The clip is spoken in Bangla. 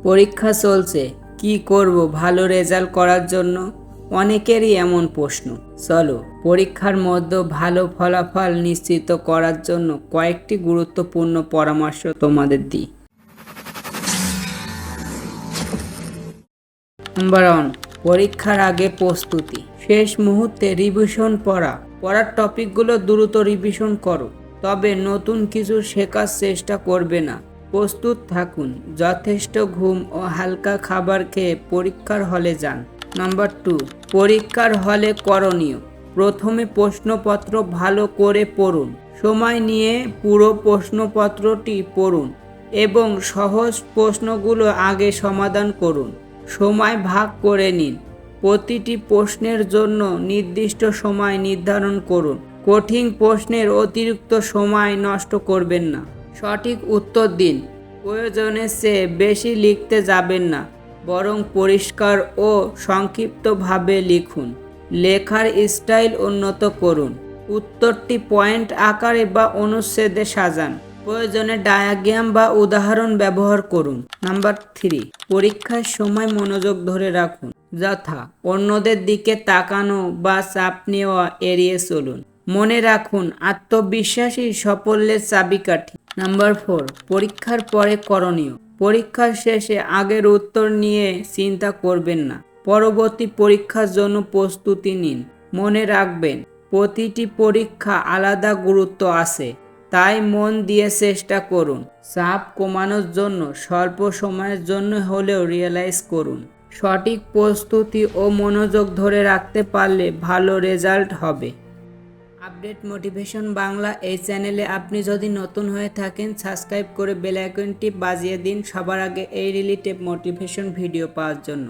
পরীক্ষা চলছে, কি করব ভালো রেজাল্ট করার জন্য? অনেকেরই এমন প্রশ্ন। চলো পরীক্ষার মধ্যে ভালো ফলাফল নিশ্চিত করার জন্য কয়েকটি গুরুত্বপূর্ণ পরামর্শ তোমাদের দিই। নাম্বার 1, পরীক্ষার আগে প্রস্তুতি। শেষ মুহূর্তে রিভিশন পড়ার টপিকগুলো দ্রুত রিভিশন করো, তবে নতুন কিছু শেখার চেষ্টা করবে না। প্রস্তুত থাকুন, যথেষ্ট ঘুম ও হালকা খাবার খেয়ে পরীক্ষার হলে যান। নাম্বার 2, পরীক্ষার হলে করণীয়। প্রথমে প্রশ্নপত্র ভালো করে পড়ুন। সময় নিয়ে পুরো প্রশ্নপত্রটি পড়ুন এবং সহজ প্রশ্নগুলো আগে সমাধান করুন। সময় ভাগ করে নিন। প্রতিটি প্রশ্নের জন্য নির্দিষ্ট সময় নির্ধারণ করুন। কঠিন প্রশ্নের অতিরিক্ত সময় নষ্ট করবেন না। সঠিক উত্তর দিন। প্রয়োজনের চেয়ে বেশি লিখতে যাবেন না, বরং পরিষ্কার ও সংক্ষিপ্তভাবে লিখুন। লেখার স্টাইল উন্নত করুন। উত্তরটি পয়েন্ট আকারে বা অনুচ্ছেদে সাজান। প্রয়োজনে ডায়াগ্রাম বা উদাহরণ ব্যবহার করুন। নাম্বার 3, পরীক্ষার সময় মনোযোগ ধরে রাখুন, যথা অন্যদের দিকে তাকানো বা চাপ নেওয়া এড়িয়ে চলুন। মনে রাখুন, আত্মবিশ্বাসী সাফল্যের চাবিকাঠি। নাম্বার 4, পরীক্ষার পরে করণীয়। পরীক্ষার শেষে আগের উত্তর নিয়ে চিন্তা করবেন না। পরবর্তী পরীক্ষার জন্য প্রস্তুতি নিন। মনে রাখবেন, প্রতিটি পরীক্ষা আলাদা গুরুত্ব আছে, তাই মন দিয়ে চেষ্টা করুন। চাপ কমানোর জন্য স্বল্প সময়ের জন্য হলেও রিয়েলাইজ করুন। সঠিক প্রস্তুতি ও মনোযোগ ধরে রাখতে পারলে ভালো রেজাল্ট হবে। আপডেট মোটিভেশন বাংলা এই চ্যানেলে আপনি যদি নতুন হয়ে থাকেন, সাবস্ক্রাইব করে বেল আইকনটি বাজিয়ে দিন সবার আগে এই রিলেটেড মোটিভেশন ভিডিও পাওয়ার জন্য।